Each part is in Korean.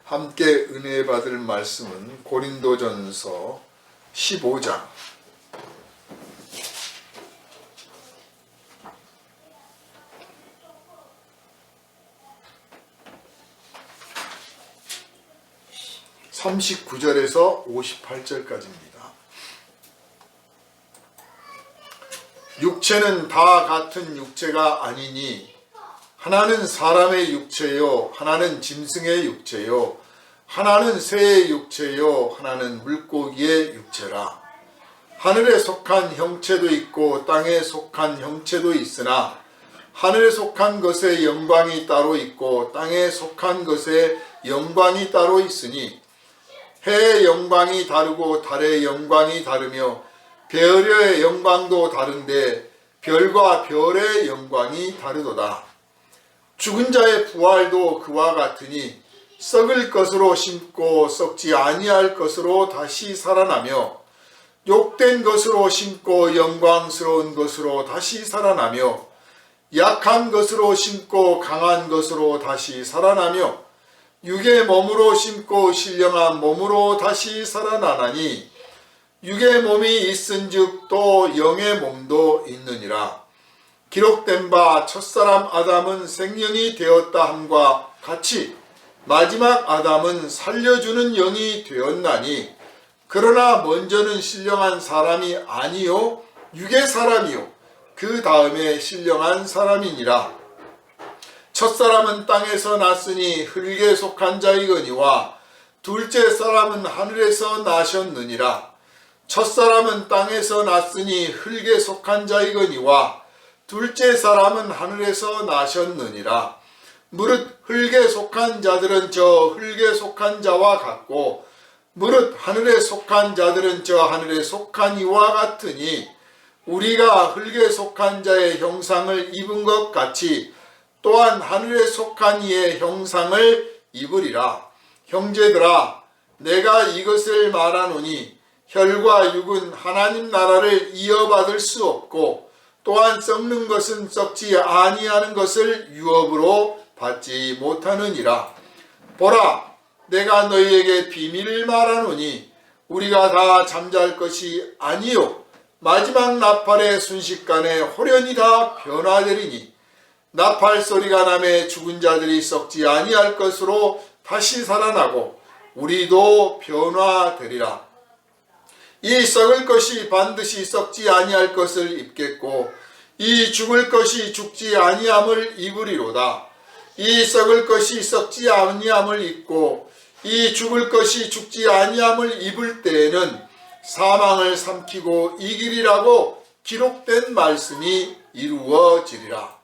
함께 은혜 받을 말씀은 고린도전서 15장 39절에서 58절까지입니다. 육체는 다 같은 육체가 아니니 하나는 사람의 육체요, 하나는 짐승의 육체요, 하나는 새의 육체요, 하나는 물고기의 육체라. 하늘에 속한 형체도 있고 땅에 속한 형체도 있으나 하늘에 속한 것의 영광이 따로 있고 땅에 속한 것의 영광이 따로 있으니 해의 영광이 다르고 달의 영광이 다르며 별의 영광도 다른데 별과 별의 영광이 다르도다. 죽은 자의 부활도 그와 같으니 썩을 것으로 심고 썩지 아니할 것으로 다시 살아나며 욕된 것으로 심고 영광스러운 것으로 다시 살아나며 약한 것으로 심고 강한 것으로 다시 살아나며 육의 몸으로 심고 신령한 몸으로 다시 살아나나니 육의 몸이 있은즉 또 영의 몸도 있느니라. 기록된 바 첫사람 아담은 생명이 되었다 함과 같이 마지막 아담은 살려주는 영이 되었나니 그러나 먼저는 신령한 사람이 아니요 육의 사람이요 그 다음에 신령한 사람이니라. 첫사람은 땅에서 났으니 흙에 속한 자이거니와 둘째 사람은 하늘에서 나셨느니라. 첫사람은 땅에서 났으니 흙에 속한 자이거니와 둘째 사람은 하늘에서 나셨느니라. 무릇 흙에 속한 자들은 저 흙에 속한 자와 같고 무릇 하늘에 속한 자들은 저 하늘에 속한 이와 같으니 우리가 흙에 속한 자의 형상을 입은 것 같이 또한 하늘에 속한 이의 형상을 입으리라. 형제들아, 내가 이것을 말하노니 혈과 육은 하나님 나라를 이어받을 수 없고 또한 썩는 것은 썩지 아니하는 것을 유업으로 받지 못하느니라. 보라, 내가 너희에게 비밀을 말하노니 우리가 다 잠잘 것이 아니요 마지막 나팔의 순식간에 호련히 다 변화되리니 나팔 소리가 나매 죽은 자들이 썩지 아니할 것으로 다시 살아나고 우리도 변화되리라. 이 썩을 것이 반드시 썩지 아니할 것을 입겠고 이 죽을 것이 죽지 아니함을 입으리로다. 이 썩을 것이 썩지 아니함을 입고 이 죽을 것이 죽지 아니함을 입을 때에는 사망을 삼키고 이기리라고 기록된 말씀이 이루어지리라.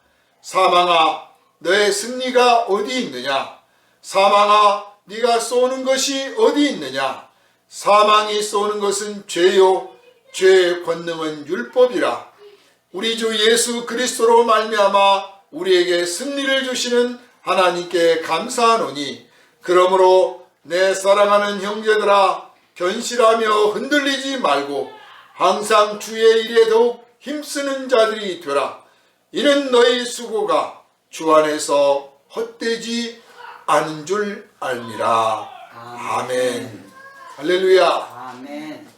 사망아, 너의 승리가 어디 있느냐? 사망아, 네가 쏘는 것이 어디 있느냐? 사망이 쏘는 것은 죄요, 죄의 권능은 율법이라. 우리 주 예수 그리스도로 말미암아 우리에게 승리를 주시는 하나님께 감사하노니 그러므로 내 사랑하는 형제들아, 견실하며 흔들리지 말고 항상 주의 일에 더욱 힘쓰는 자들이 되라. 이는 너희 수고가 주 안에서 헛되지 않은 줄 알미라. 아멘. 할렐루야. 아멘.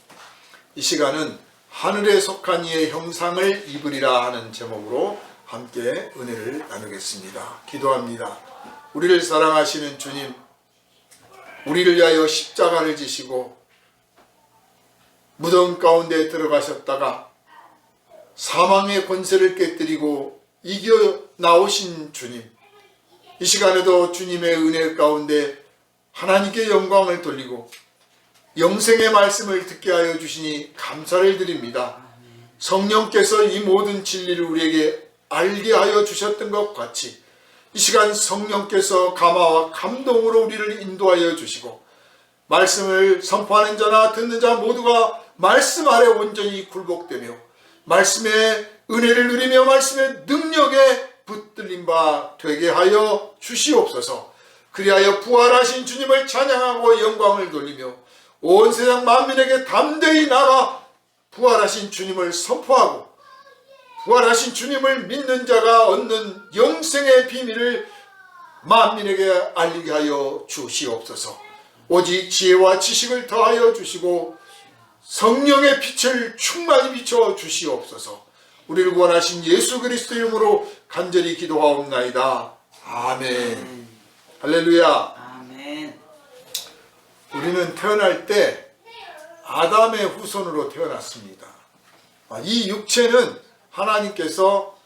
이 시간은 하늘에 속한 이의 형상을 입으리라 하는 제목으로 함께 은혜를 나누겠습니다. 기도합니다. 우리를 사랑하시는 주님, 우리를 위하여 십자가를 지시고 무덤 가운데 들어가셨다가 사망의 권세를 깨뜨리고 이겨 나오신 주님, 이 시간에도 주님의 은혜 가운데 하나님께 영광을 돌리고 영생의 말씀을 듣게 하여 주시니 감사를 드립니다. 성령께서 이 모든 진리를 우리에게 알게 하여 주셨던 것 같이 이 시간 성령께서 감화와 감동으로 우리를 인도하여 주시고 말씀을 선포하는 자나 듣는 자 모두가 말씀 아래 온전히 굴복되며 말씀의 은혜를 누리며 말씀의 능력에 붙들린 바 되게 하여 주시옵소서. 그리하여 부활하신 주님을 찬양하고 영광을 돌리며 온 세상 만민에게 담대히 나가 부활하신 주님을 선포하고 부활하신 주님을 믿는 자가 얻는 영생의 비밀을 만민에게 알리게 하여 주시옵소서. 오직 지혜와 지식을 더하여 주시고 성령의 빛을 충만히 비춰 주시옵소서. 우리를 구원하신 예수 그리스도 이름으로 간절히 기도하옵나이다. 아멘. 할렐루야. 아멘. 우리는 태어날 때 아담의 후손으로 태어났습니다. 이 육체는 하나님께서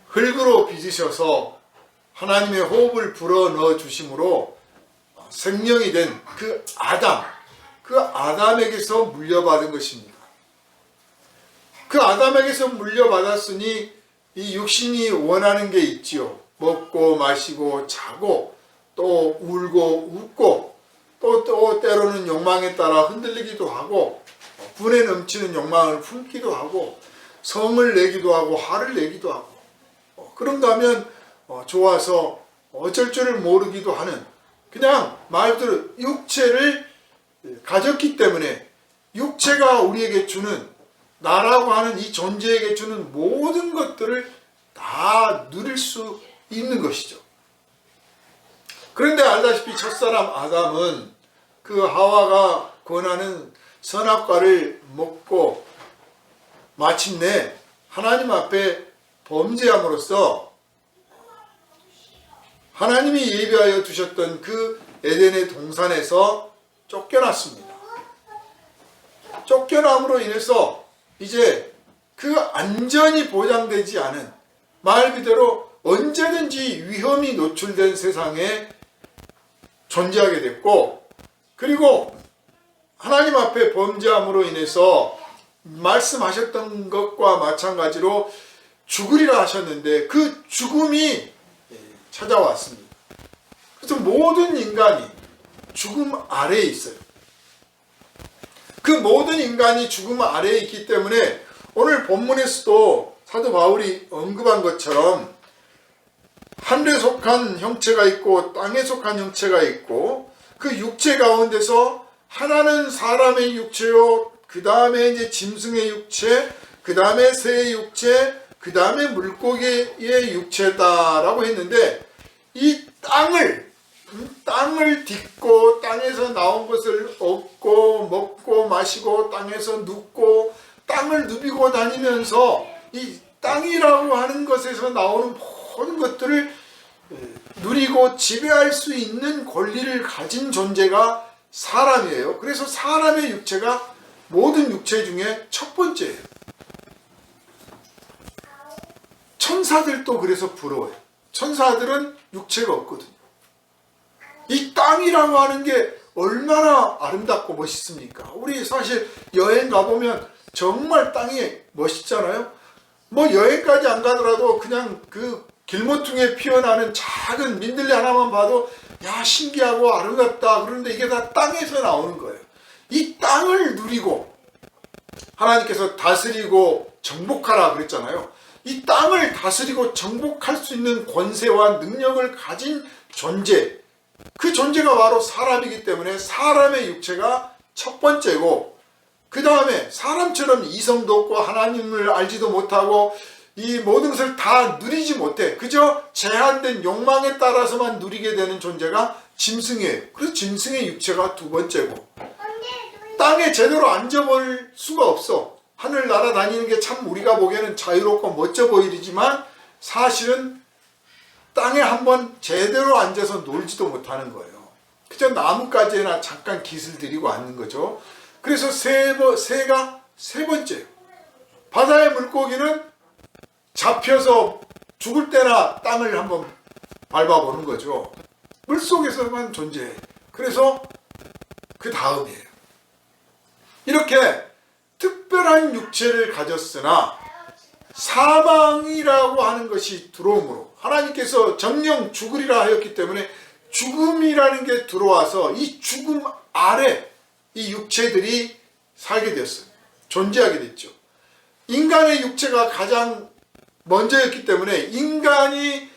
흙으로 빚으셔서 하나님의 호흡을 불어넣어 주심으로 생명이 된 그 아담에게서 물려받은 것입니다. 그 아담에게서 물려받았으니 이 육신이 원하는 게 있지요. 먹고 마시고 자고 또 울고 웃고 또 때로는 욕망에 따라 흔들리기도 하고 분에 넘치는 욕망을 품기도 하고 성을 내기도 하고 화를 내기도 하고 그런가 하면 좋아서 어쩔 줄을 모르기도 하는, 그냥 말 그대로 육체를 가졌기 때문에 육체가 우리에게 주는, 나라고 하는 이 존재에게 주는 모든 것들을 다 누릴 수 있는 것이죠. 그런데 알다시피 첫사람 아담은 그 하와가 권하는 선악과를 먹고 마침내 하나님 앞에 범죄함으로써 하나님이 예비하여 두셨던 그 에덴의 동산에서 쫓겨났습니다. 쫓겨남으로 인해서 이제 그 안전이 보장되지 않은, 말 그대로 언제든지 위험이 노출된 세상에 존재하게 됐고, 그리고 하나님 앞에 범죄함으로 인해서 말씀하셨던 것과 마찬가지로 죽으리라 하셨는데 그 죽음이 찾아왔습니다. 그래서 모든 인간이 죽음 아래에 있어요. 그 모든 인간이 죽음 아래에 있기 때문에 오늘 본문에서도 사도 바울이 언급한 것처럼 하늘에 속한 형체가 있고 땅에 속한 형체가 있고, 그 육체 가운데서 하나는 사람의 육체요, 그 다음에 이제 짐승의 육체, 그 다음에 새의 육체, 그 다음에 물고기의 육체다라고 했는데, 이 땅을 딛고 땅에서 나온 것을 얻고 먹고 마시고 땅에서 눕고 땅을 누비고 다니면서 이 땅이라고 하는 것에서 나오는 모든 것들을 누리고 지배할 수 있는 권리를 가진 존재가 사람이에요. 그래서 사람의 육체가 모든 육체 중에 첫 번째예요. 천사들도 그래서 부러워요. 천사들은 육체가 없거든요. 이 땅이라고 하는 게 얼마나 아름답고 멋있습니까? 우리 사실 여행 가보면 정말 땅이 멋있잖아요. 뭐 여행까지 안 가더라도 그냥 그 길모퉁이에 피어나는 작은 민들레 하나만 봐도 야 신기하고 아름답다. 그런데 이게 다 땅에서 나오는 거예요. 이 땅을 누리고 하나님께서 다스리고 정복하라 그랬잖아요. 이 땅을 다스리고 정복할 수 있는 권세와 능력을 가진 존재, 그 존재가 바로 사람이기 때문에 사람의 육체가 첫 번째고, 그 다음에 사람처럼 이성도 없고 하나님을 알지도 못하고 이 모든 것을 다 누리지 못해 그저 제한된 욕망에 따라서만 누리게 되는 존재가 짐승이에요. 그래서 짐승의 육체가 두 번째고, 땅에 제대로 앉아볼 수가 없어. 하늘 날아다니는 게 참 우리가 보기에는 자유롭고 멋져 보이지만 사실은 땅에 한번 제대로 앉아서 놀지도 못하는 거예요. 그저 나뭇가지에나 잠깐 깃을 들이고 앉는 거죠. 그래서 새가 세 번째예요. 바다의 물고기는 잡혀서 죽을 때나 땅을 한번 밟아보는 거죠. 물속에서만 존재해. 그래서 그 다음이에요. 이렇게 특별한 육체를 가졌으나 사망이라고 하는 것이 들어옴으로 하나님께서 정령 죽으리라 하였기 때문에 죽음이라는 게 들어와서 이 죽음 아래 이 육체들이 살게 됐어요. 존재하게 됐죠. 인간의 육체가 가장 먼저였기 때문에 인간이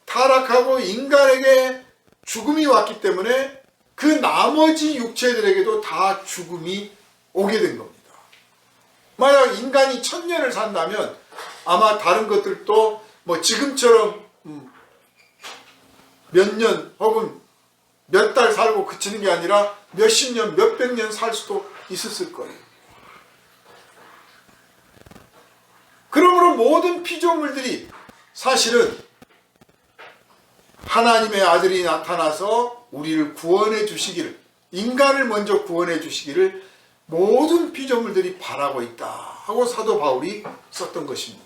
타락하고 인간에게 죽음이 왔기 때문에 그 나머지 육체들에게도 다 죽음이 오게 된 겁니다. 만약 인간이 1000년을 산다면 아마 다른 것들도 뭐 지금처럼 몇 년 혹은 몇 달 살고 그치는 게 아니라 몇십 년, 몇백 년 살 수도 있었을 거예요. 그러므로 모든 피조물들이 사실은 하나님의 아들이 나타나서 우리를 구원해 주시기를, 인간을 먼저 구원해 주시기를 모든 피조물들이 바라고 있다 하고 사도 바울이 썼던 것입니다.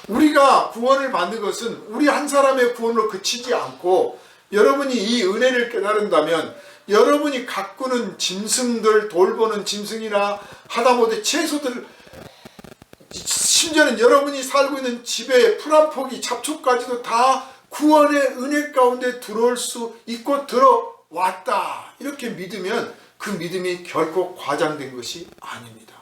우리가 구원을 받는 것은 우리 한 사람의 구원으로 그치지 않고, 여러분이 이 은혜를 깨달은다면 여러분이 가꾸는 짐승들, 돌보는 짐승이나 하다못해 채소들, 심지어는 여러분이 살고 있는 집에 풀 한 포기, 잡초까지도 다 구원의 은혜 가운데 들어올 수 있고 들어왔다, 이렇게 믿으면 그 믿음이 결코 과장된 것이 아닙니다.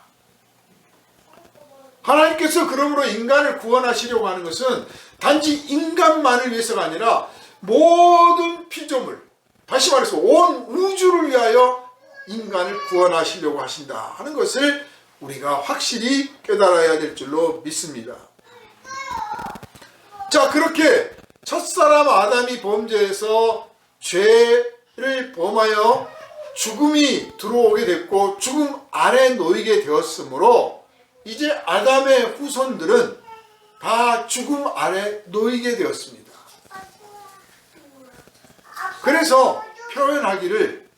하나님께서 그러므로 인간을 구원하시려고 하는 것은 단지 인간만을 위해서가 아니라 모든 피조물, 다시 말해서 온 우주를 위하여 인간을 구원하시려고 하신다 하는 것을 우리가 확실히 깨달아야 될 줄로 믿습니다. 자, 그렇게 첫사람 아담이 범죄해서 죄를 범하여 죽음이 들어오게 됐고 죽음 아래 놓이게 되었으므로 이제 아담의 후손들은 다 죽음 아래 놓이게 되었습니다. 그래서 표현하기를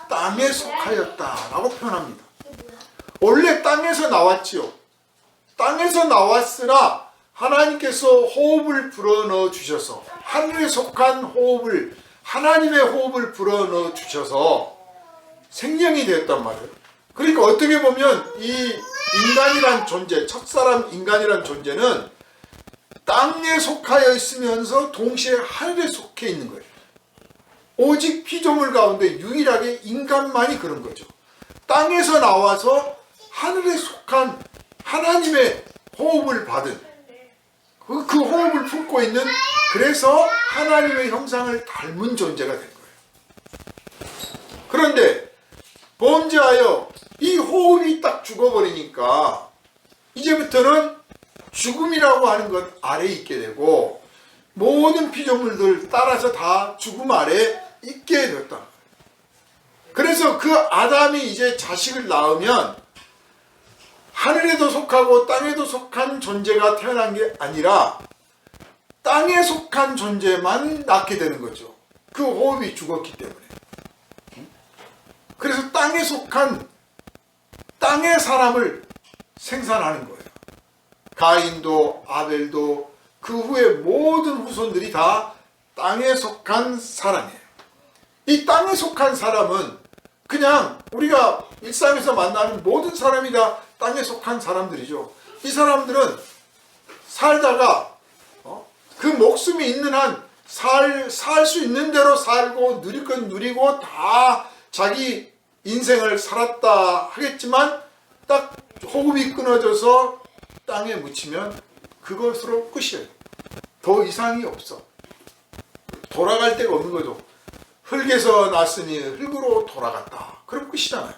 땅에 속하였다라고 표현합니다. 원래 땅에서 나왔지요. 땅에서 나왔으나 하나님께서 호흡을 불어넣어 주셔서, 하늘에 속한 호흡을, 하나님의 호흡을 불어넣어 주셔서 생명이 되었단 말이에요. 그러니까 어떻게 보면 이 인간이란 존재, 첫사람 인간이란 존재는 땅에 속하여 있으면서 동시에 하늘에 속해 있는 거예요. 오직 피조물 가운데 유일하게 인간만이 그런 거죠. 땅에서 나와서 하늘에 속한 하나님의 호흡을 받은, 그 호흡을 품고 있는, 그래서 하나님의 형상을 닮은 존재가 된 거예요. 그런데 범죄하여 이 호흡이 딱 죽어버리니까 이제부터는 죽음이라고 하는 것 아래에 있게 되고 모든 피조물들 따라서 다 죽음 아래 있게 되었다. 그래서 그 아담이 이제 자식을 낳으면 하늘에도 속하고 땅에도 속한 존재가 태어난 게 아니라 땅에 속한 존재만 낳게 되는 거죠. 그 호흡이 죽었기 때문에. 그래서 땅에 속한 땅의 사람을 생산하는 거예요. 가인도 아벨도 그 후에 모든 후손들이 다 땅에 속한 사람이에요. 이 땅에 속한 사람은 그냥 우리가 일상에서 만나는 모든 사람이 다 땅에 속한 사람들이죠. 이 사람들은 살다가 그 목숨이 있는 한 살 수 있는 대로 살고 누릴 건 누리고 다 자기 인생을 살았다 하겠지만 딱 호흡이 끊어져서 땅에 묻히면 그것으로 끝이에요. 더 이상이 없어. 돌아갈 데가 없는 거죠. 흙에서 났으니 흙으로 돌아갔다. 그럼 끝이잖아요.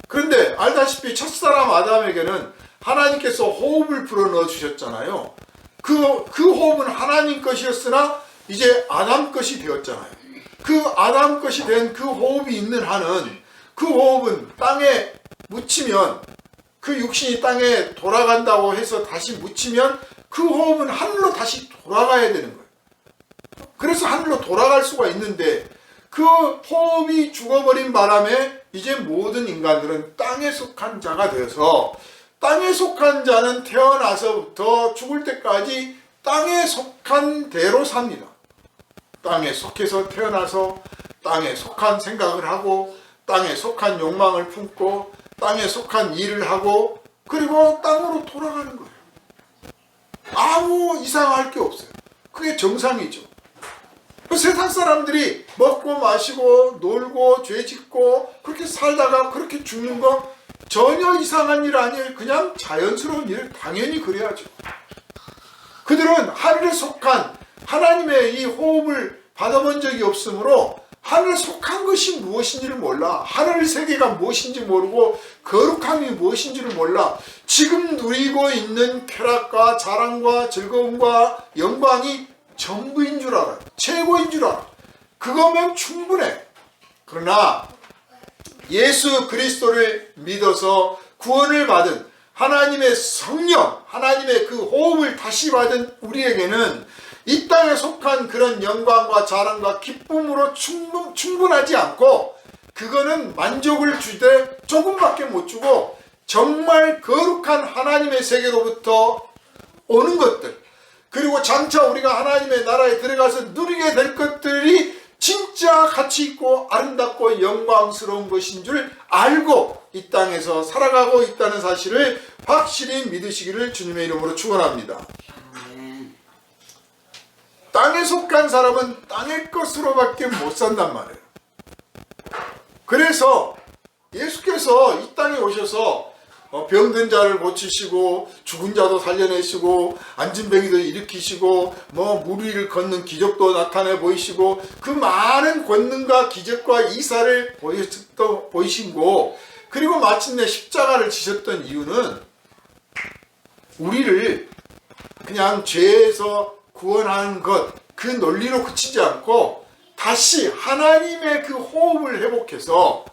그런데 알다시피 첫사람 아담에게는 하나님께서 호흡을 불어넣어 주셨잖아요. 그 호흡은 하나님 것이었으나 이제 아담 것이 되었잖아요. 그 아담 것이 된 그 호흡이 있는 한은 그 호흡은 땅에 묻히면, 그 육신이 땅에 돌아간다고 해서 다시 묻히면 그 호흡은 하늘로 다시 돌아가야 되는 거예요. 그래서 하늘로 돌아갈 수가 있는데 그 호흡이 죽어버린 바람에 이제 모든 인간들은 땅에 속한 자가 되어서, 땅에 속한 자는 태어나서부터 죽을 때까지 땅에 속한 대로 삽니다. 땅에 속해서 태어나서 땅에 속한 생각을 하고 땅에 속한 욕망을 품고 땅에 속한 일을 하고 그리고 땅으로 돌아가는 거예요. 아무 이상할 게 없어요. 그게 정상이죠. 세상 사람들이 먹고 마시고 놀고 죄짓고 그렇게 살다가 그렇게 죽는 거 전혀 이상한 일 아니에요. 그냥 자연스러운 일, 당연히 그래야죠. 그들은 하늘에 속한 하나님의 이 호흡을 받아본 적이 없으므로 하늘에 속한 것이 무엇인지를 몰라. 하늘 세계가 무엇인지 모르고 거룩함이 무엇인지를 몰라. 지금 누리고 있는 쾌락과 자랑과 즐거움과 영광이 전부인 줄 알아요. 최고인 줄 알아. 그거면 충분해. 그러나 예수 그리스도를 믿어서 구원을 받은 하나님의 성령, 하나님의 그 호흡을 다시 받은 우리에게는 이 땅에 속한 그런 영광과 자랑과 기쁨으로 충분하지 않고, 그거는 만족을 주되 조금밖에 못 주고 정말 거룩한 하나님의 세계로부터 오는 것들, 그리고 장차 우리가 하나님의 나라에 들어가서 누리게 될 것들이 진짜 가치 있고 아름답고 영광스러운 것인 줄 알고 이 땅에서 살아가고 있다는 사실을 확실히 믿으시기를 주님의 이름으로 축원합니다. 땅에 속한 사람은 땅의 것으로밖에 못 산단 말이에요. 그래서 예수께서 이 땅에 오셔서 병든 자를 고치시고 죽은 자도 살려내시고 앉은 병이도 일으키시고 물 위를 걷는 기적도 나타내 보이시고 그 많은 권능과 기적과 이사를 보이시고, 그리고 마침내 십자가를 지셨던 이유는 우리를 그냥 죄에서 구원하는 것, 그 논리로 그치지 않고 다시 하나님의 그 호흡을 회복해서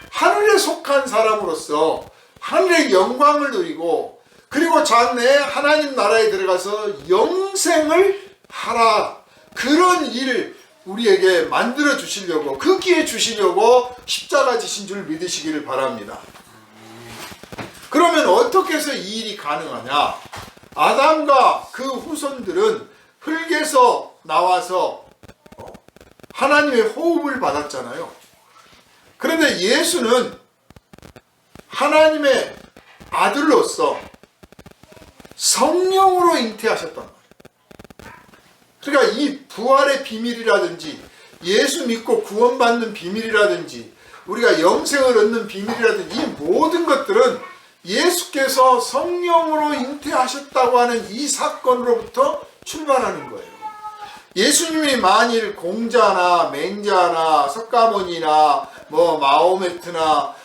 하늘에 속한 사람으로서 하늘의 영광을 누리고, 그리고 장래에 하나님 나라에 들어가서 영생을 하라, 그런 일을 우리에게 만들어 주시려고, 그 기회 주시려고 십자가 지신 줄 믿으시기를 바랍니다. 그러면 어떻게 해서 이 일이 가능하냐? 아담과 그 후손들은 흙에서 나와서 하나님의 호흡을 받았잖아요. 그런데 예수는 하나님의 아들로서 성령으로 잉태하셨단 말이에요. 그러니까 이 부활의 비밀이라든지 예수 믿고 구원받는 비밀이라든지 우리가 영생을 얻는 비밀이라든지 이 모든 것들은 예수께서 성령으로 잉태하셨다고 하는 이 사건으로부터 출발하는 거예요. 예수님이 만일 공자나 맹자나 석가모니나 마호메트나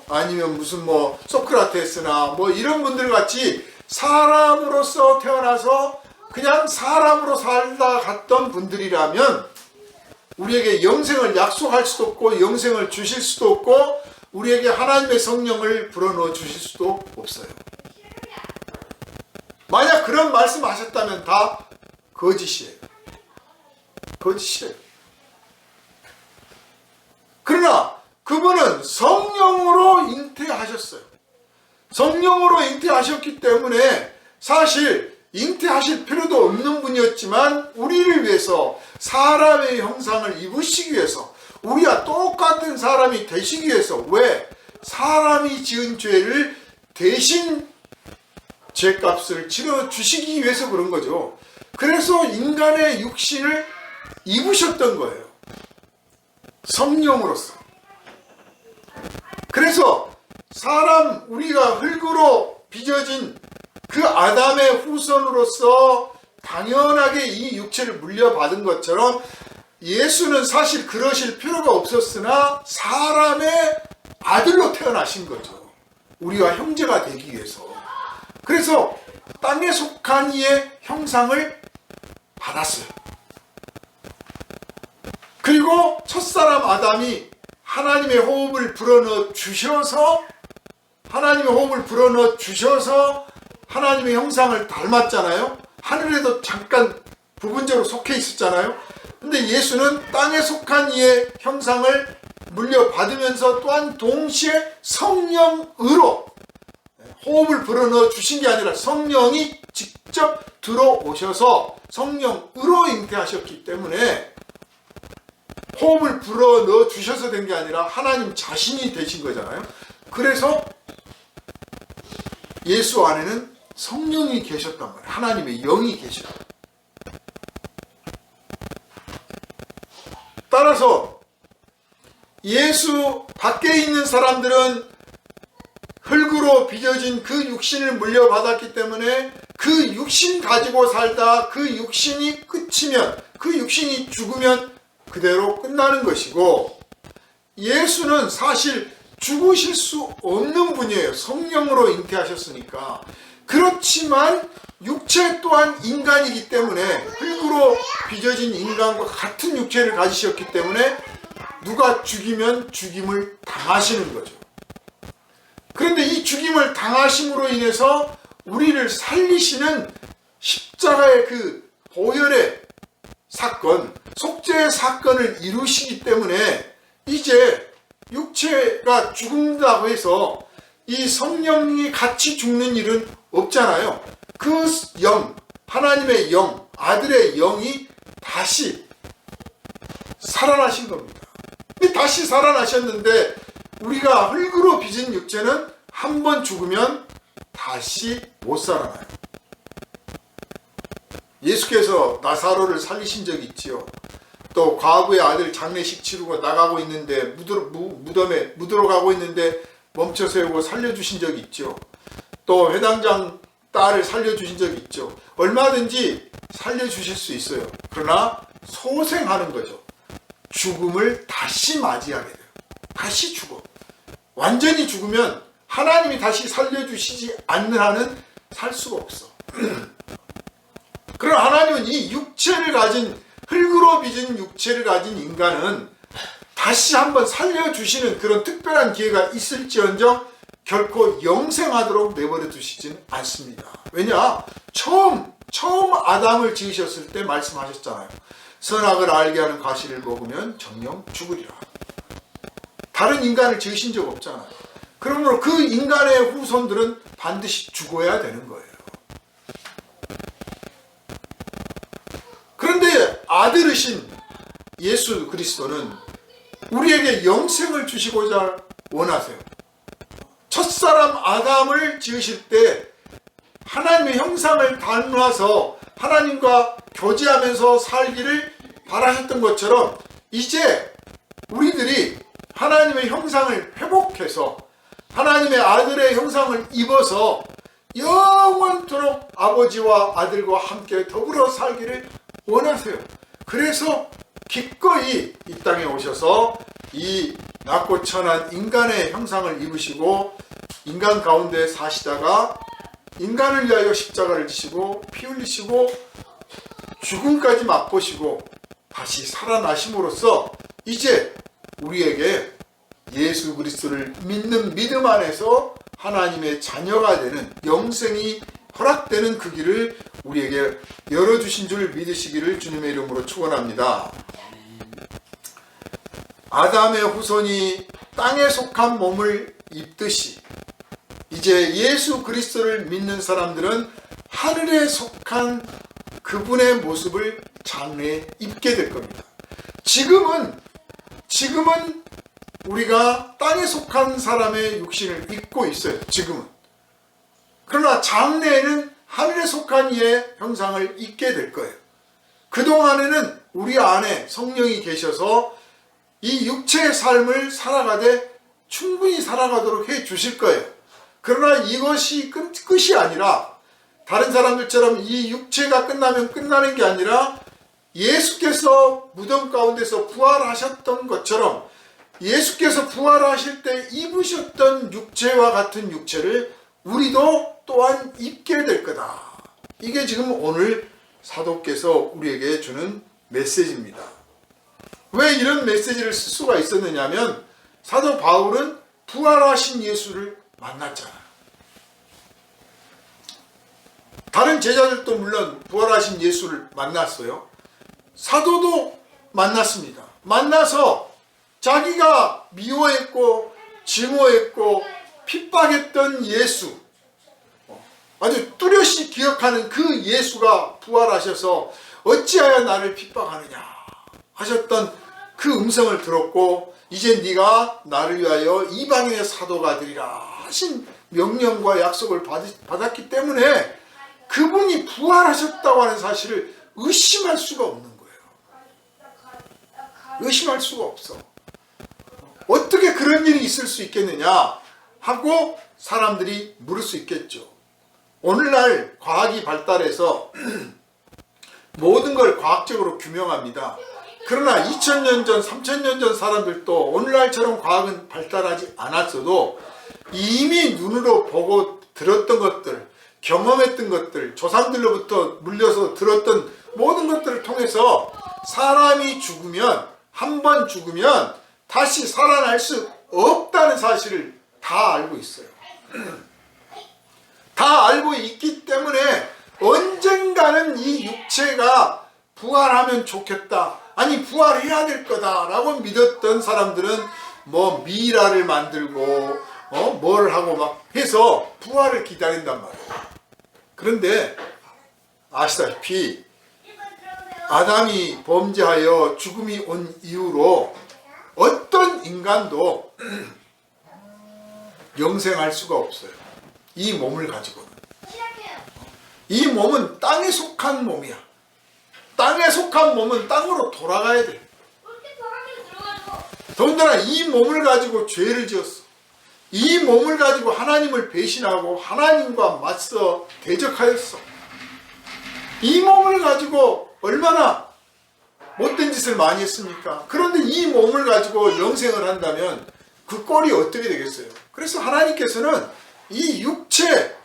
아니면 무슨 소크라테스나 이런 분들 같이 사람으로서 태어나서 그냥 사람으로 살다 갔던 분들이라면 우리에게 영생을 약속할 수도 없고 영생을 주실 수도 없고 우리에게 하나님의 성령을 불어넣어 주실 수도 없어요. 만약 그런 말씀하셨다면 다 거짓이에요. 거짓이에요. 그러나 그분은 성령으로 잉태하셨어요. 성령으로 잉태하셨기 때문에 사실 잉태하실 필요도 없는 분이었지만 우리를 위해서 사람의 형상을 입으시기 위해서 우리와 똑같은 사람이 되시기 위해서, 왜? 사람이 지은 죄를 대신 죄값을 치러주시기 위해서 그런 거죠. 그래서 인간의 육신을 입으셨던 거예요. 성령으로서. 그래서 우리가 흙으로 빚어진 그 아담의 후손으로서 당연하게 이 육체를 물려받은 것처럼 예수는 사실 그러실 필요가 없었으나 사람의 아들로 태어나신 거죠. 우리와 형제가 되기 위해서. 그래서 땅에 속한 이의 형상을 받았어요. 그리고 첫사람 아담이 하나님의 호흡을 불어넣어 주셔서 하나님의 형상을 닮았잖아요. 하늘에도 잠깐 부분적으로 속해 있었잖아요. 근데 예수는 땅에 속한 이의 형상을 물려받으면서 또한 동시에 성령으로 호흡을 불어넣어 주신 게 아니라 성령이 직접 들어오셔서 성령으로 잉태하셨기 때문에 호흡을 불어넣어 주셔서 된 게 아니라 하나님 자신이 되신 거잖아요. 그래서 예수 안에는 성령이 계셨단 말이에요. 하나님의 영이 계셨다. 따라서 예수 밖에 있는 사람들은 흙으로 빚어진 그 육신을 물려받았기 때문에 그 육신 가지고 살다 그 육신이 끝이면, 그 육신이 죽으면 그대로 끝나는 것이고, 예수는 사실 죽으실 수 없는 분이에요. 성령으로 잉태하셨으니까. 그렇지만 육체 또한 인간이기 때문에 흙으로 빚어진 인간과 같은 육체를 가지셨기 때문에 누가 죽이면 죽임을 당하시는 거죠. 그런데 이 죽임을 당하심으로 인해서 우리를 살리시는 십자가의 그 보혈의 사건, 속죄의 사건을 이루시기 때문에 이제 육체가 죽는다고 해서 이 성령이 같이 죽는 일은 없잖아요. 그 영, 하나님의 영, 아들의 영이 다시 살아나신 겁니다. 다시 살아나셨는데 우리가 흙으로 빚은 육체는 한 번 죽으면 다시 못 살아나요. 예수께서 나사로를 살리신 적이 있지요. 또 과부의 아들 장례식 치르고 나가고 있는데 무덤에 묻으러 가고 있는데 멈춰 세우고 살려주신 적이 있죠. 또 회당장 딸을 살려주신 적이 있죠. 얼마든지 살려주실 수 있어요. 그러나 소생하는 거죠. 죽음을 다시 맞이하게 돼요. 다시 죽어. 완전히 죽으면 하나님이 다시 살려주시지 않는 한은 살 수가 없어. 그럼 하나님은 이 육체를 가진, 흙으로 빚은 육체를 가진 인간은 다시 한번 살려주시는 그런 특별한 기회가 있을지언정 결코 영생하도록 내버려 두시지는 않습니다. 왜냐? 처음 아담을 지으셨을 때 말씀하셨잖아요. 선악을 알게 하는 과실을 먹으면 정녕 죽으리라. 다른 인간을 지으신 적 없잖아요. 그러므로 그 인간의 후손들은 반드시 죽어야 되는 거예요. 그런데 아들이신 예수 그리스도는 우리에게 영생을 주시고자 원하세요. 첫사람 아담을 지으실 때 하나님의 형상을 닮아서 하나님과 교제하면서 살기를 바라셨던 것처럼 이제 우리들이 하나님의 형상을 회복해서 하나님의 아들의 형상을 입어서 영원토록 아버지와 아들과 함께 더불어 살기를 원하세요. 그래서 기꺼이 이 땅에 오셔서 이 낮고 천한 인간의 형상을 입으시고 인간 가운데 사시다가 인간을 위하여 십자가를 지시고 피 흘리시고 죽음까지 맛보시고 다시 살아나심으로써 이제 우리에게 예수 그리스도를 믿는 믿음 안에서 하나님의 자녀가 되는 영생이 허락되는 그 길을 우리에게 열어주신 줄 믿으시기를 주님의 이름으로 축원합니다. 아담의 후손이 땅에 속한 몸을 입듯이 이제 예수 그리스도를 믿는 사람들은 하늘에 속한 그분의 모습을 장래에 입게 될 겁니다. 지금은 우리가 땅에 속한 사람의 육신을 입고 있어요. 지금은. 그러나 장래에는 하늘에 속한 이의 형상을 입게 될 거예요. 그동안에는 우리 안에 성령이 계셔서 이 육체의 삶을 살아가되 충분히 살아가도록 해 주실 거예요. 그러나 이것이 끝이 아니라 다른 사람들처럼 이 육체가 끝나면 끝나는 게 아니라 예수께서 무덤 가운데서 부활하셨던 것처럼 예수께서 부활하실 때 입으셨던 육체와 같은 육체를 우리도 또한 입게 될 거다. 이게 지금 오늘 사도께서 우리에게 주는 메시지입니다. 왜 이런 메시지를 쓸 수가 있었느냐면 사도 바울은 부활하신 예수를 만났잖아요. 다른 제자들도 물론 부활하신 예수를 만났어요. 사도도 만났습니다. 만나서 자기가 미워했고 증오했고 핍박했던 예수, 아주 뚜렷이 기억하는 그 예수가 부활하셔서 어찌하여 나를 핍박하느냐 하셨던 그 음성을 들었고 이제 네가 나를 위하여 이방인의 사도가 되리라 하신 명령과 약속을 받았기 때문에 그분이 부활하셨다고 하는 사실을 의심할 수가 없는 거예요. 의심할 수가 없어. 어떻게 그런 일이 있을 수 있겠느냐 하고 사람들이 물을 수 있겠죠. 오늘날 과학이 발달해서 모든 걸 과학적으로 규명합니다. 그러나 2000년 전, 3000년 전 사람들도 오늘날처럼 과학은 발달하지 않았어도 이미 눈으로 보고 들었던 것들, 경험했던 것들, 조상들로부터 물려서 들었던 모든 것들을 통해서 사람이 죽으면, 한 번 죽으면 다시 살아날 수 없다는 사실을 다 알고 있어요. 다 알고 있기 때문에 언젠가는 이 육체가 부활하면 좋겠다, 아니 부활해야 될 거다라고 믿었던 사람들은 뭐 미라를 만들고 뭘 하고 막 해서 부활을 기다린단 말이에요. 그런데 아시다시피 아담이 범죄하여 죽음이 온 이후로 어떤 인간도 영생할 수가 없어요. 이 몸을 가지고는. 이 몸은 땅에 속한 몸이야. 땅에 속한 몸은 땅으로 돌아가야 돼. 더군다나 이 몸을 가지고 죄를 지었어. 이 몸을 가지고 하나님을 배신하고 하나님과 맞서 대적하였어. 이 몸을 가지고 얼마나 못된 짓을 많이 했습니까? 그런데 이 몸을 가지고 영생을 한다면 그 꼴이 어떻게 되겠어요? 그래서 하나님께서는 이 육체,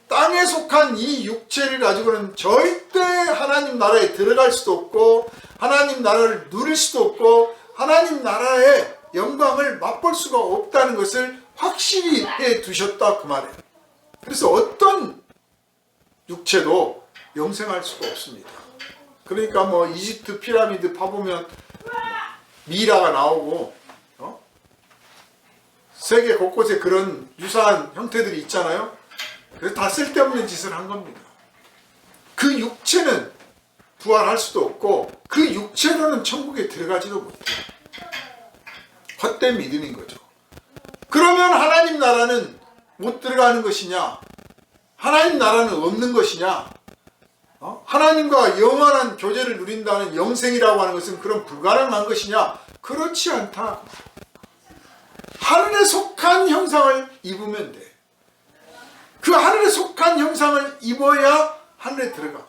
땅에 속한 이 육체를 가지고는 절대 하나님 나라에 들어갈 수도 없고 하나님 나라를 누릴 수도 없고 하나님 나라의 영광을 맛볼 수가 없다는 것을 확실히 해 두셨다 그 말이에요. 그래서 어떤 육체도 영생할 수가 없습니다. 그러니까 뭐 이집트 피라미드 파보면 미라가 나오고 세계 곳곳에 그런 유사한 형태들이 있잖아요. 그래서 다 쓸데없는 짓을 한 겁니다. 그 육체는 부활할 수도 없고 그 육체로는 천국에 들어가지도 못해요. 헛된 믿음인 거죠. 그러면 하나님 나라는 못 들어가는 것이냐? 하나님 나라는 없는 것이냐? 하나님과 영원한 교제를 누린다는 영생이라고 하는 것은 그런 불가능한 것이냐? 그렇지 않다. 하늘에 속한 형상을 입으면 돼. 그 하늘에 속한 형상을 입어야 하늘에 들어가.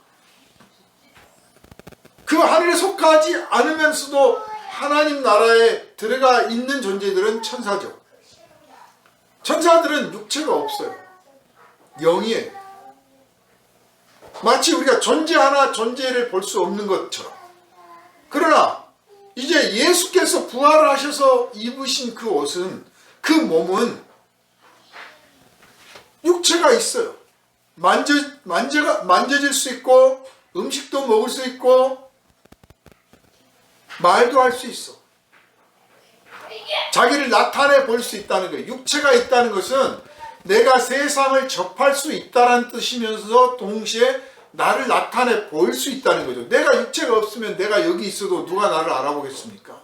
그 하늘에 속하지 않으면서도 하나님 나라에 들어가 있는 존재들은 천사죠. 천사들은 육체가 없어요. 영이에요. 마치 우리가 존재 하나 존재를 볼 수 없는 것처럼. 그러나 이제 예수께서 부활하셔서 입으신 그 옷은, 그 몸은 육체가 있어요. 만져질 수 있고 음식도 먹을 수 있고 말도 할 수 있어. 자기를 나타내 볼 수 있다는 거예요. 육체가 있다는 것은 내가 세상을 접할 수 있다는 뜻이면서 동시에 나를 나타내 보일 수 있다는 거죠. 내가 육체가 없으면 내가 여기 있어도 누가 나를 알아보겠습니까?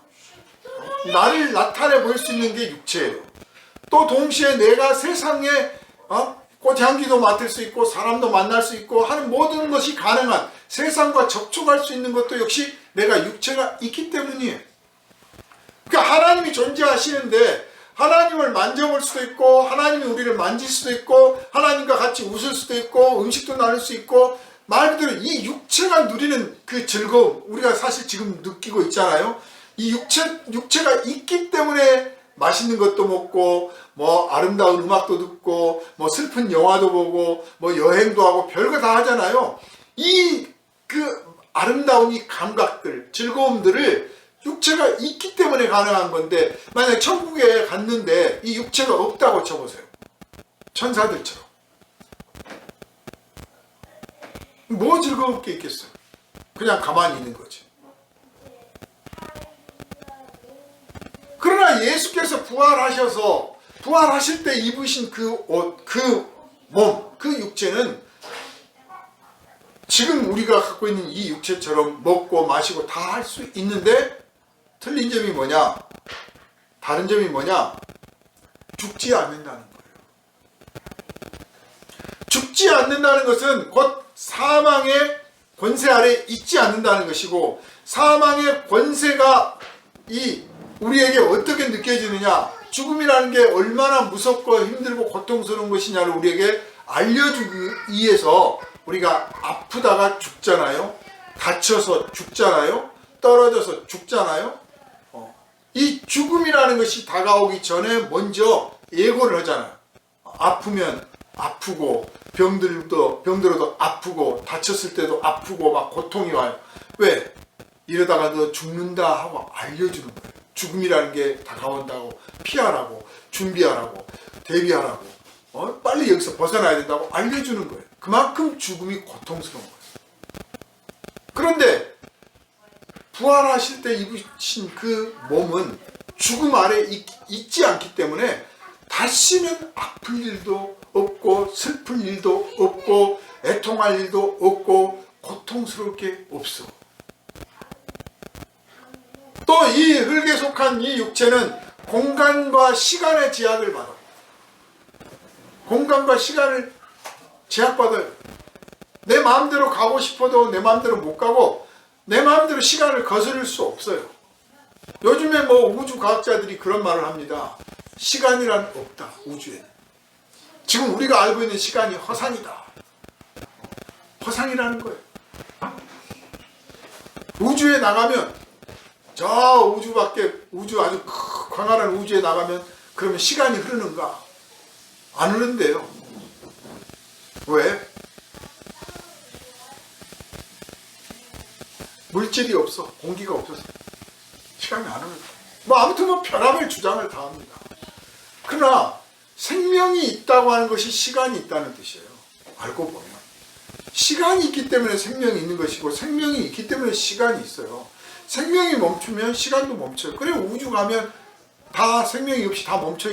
나를 나타내 보일 수 있는 게 육체예요. 또 동시에 내가 세상에 꽃향기도 맡을 수 있고 사람도 만날 수 있고 하는 모든 것이 가능한, 세상과 접촉할 수 있는 것도 역시 내가 육체가 있기 때문이에요. 그러니까 하나님이 존재하시는데 하나님을 만져볼 수도 있고 하나님이 우리를 만질 수도 있고 하나님과 같이 웃을 수도 있고 음식도 나눌 수 있고, 말 그대로 이 육체가 누리는 그 즐거움, 우리가 사실 지금 느끼고 있잖아요. 이 육체가 있기 때문에 맛있는 것도 먹고 뭐 아름다운 음악도 듣고 뭐 슬픈 영화도 보고 뭐 여행도 하고 별거 다 하잖아요. 이 그 아름다운 이 감각들, 즐거움들을 육체가 있기 때문에 가능한 건데, 만약 천국에 갔는데 이 육체가 없다고 쳐보세요. 천사들처럼. 뭐 즐거울 게 있겠어요? 그냥 가만히 있는 거지. 그러나 예수께서 부활하셔서 부활하실 때 입으신 그 옷, 그 몸, 그 육체는 지금 우리가 갖고 있는 이 육체처럼 먹고 마시고 다 할 수 있는데 틀린 점이 뭐냐? 다른 점이 뭐냐? 죽지 않는다는 거예요. 죽지 않는다는 것은 곧 사망의 권세 아래 있지 않는다는 것이고, 사망의 권세가 우리에게 어떻게 느껴지느냐, 죽음이라는 게 얼마나 무섭고 힘들고 고통스러운 것이냐를 우리에게 알려주기 위해서 우리가 아프다가 죽잖아요. 다쳐서 죽잖아요. 떨어져서 죽잖아요. 이 죽음이라는 것이 다가오기 전에 먼저 예고를 하잖아요. 아프면 아프고 병들어도 아프고 다쳤을 때도 아프고 막 고통이 와요. 왜? 이러다가 너 죽는다 하고 알려주는 거예요. 죽음이라는 게 다가온다고, 피하라고, 준비하라고, 대비하라고, 빨리 여기서 벗어나야 된다고 알려주는 거예요. 그만큼 죽음이 고통스러운 거예요. 그런데 부활하실 때 입으신 그 몸은 죽음 아래 있지 않기 때문에 다시는 아플 일도 없고 슬플 일도 없고 애통할 일도 없고 고통스러울 게 없어. 또 이 흙에 속한 이 육체는 공간과 시간의 제약을 받아. 공간과 시간을 제약받아요. 내 마음대로 가고 싶어도 내 마음대로 못 가고 내 마음대로 시간을 거스를 수 없어요. 요즘에 뭐 우주 과학자들이 그런 말을 합니다. 시간이란 없다, 우주에는. 지금 우리가 알고 있는 시간이 허상이다. 허상이라는 거예요. 우주에 나가면 저 우주 아주 광활한 우주에 나가면 그러면 시간이 흐르는가? 안 흐른대요. 왜? 물질이 없어. 공기가 없어서 시간이 안 흐른다. 뭐 아무튼 뭐 별의별 주장을 다 합니다. 그러나 생명이 있다고 하는 것이 시간이 있다는 뜻이에요. 알고 보면 시간이 있기 때문에 생명이 있는 것이고 생명이 있기 때문에 시간이 있어요. 생명이 멈추면 시간도 멈춰요. 그래 우주 가면 다 생명이 없이 다 멈춰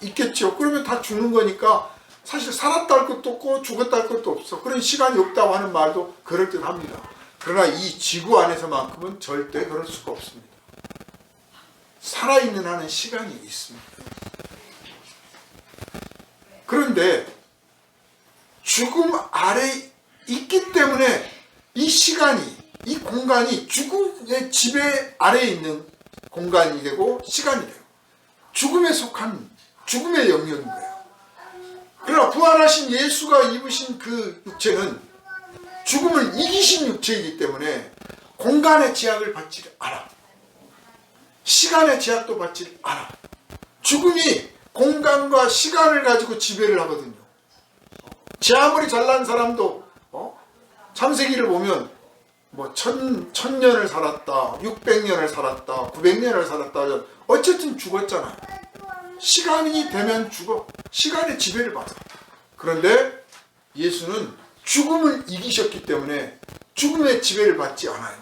있겠죠. 그러면 다 죽는 거니까 사실 살았다 할 것도 없고 죽었다 할 것도 없어. 그런 시간이 없다고 하는 말도 그럴듯합니다. 그러나 이 지구 안에서만큼은 절대 그럴 수가 없습니다. 살아있는 한은 시간이 있습니다. 그런데 죽음 아래 있기 때문에 이 시간이, 이 공간이 죽음의 지배 아래에 있는 공간이 되고 시간이 돼요. 죽음에 속한 죽음의 영역인 거예요. 그러나 부활하신 예수가 입으신 그 육체는 죽음을 이기신 육체이기 때문에 공간의 제약을 받지 않아. 시간의 제약도 받지 않아. 죽음이 공간과 시간을 가지고 지배를 하거든요. 제 아무리 잘난 사람도 창세기를 보면 뭐 1000년을 살았다, 600년을 살았다, 900년을 살았다, 어쨌든 죽었잖아요. 시간이 되면 죽어. 시간의 지배를 받아. 그런데 예수는 죽음을 이기셨기 때문에 죽음의 지배를 받지 않아요.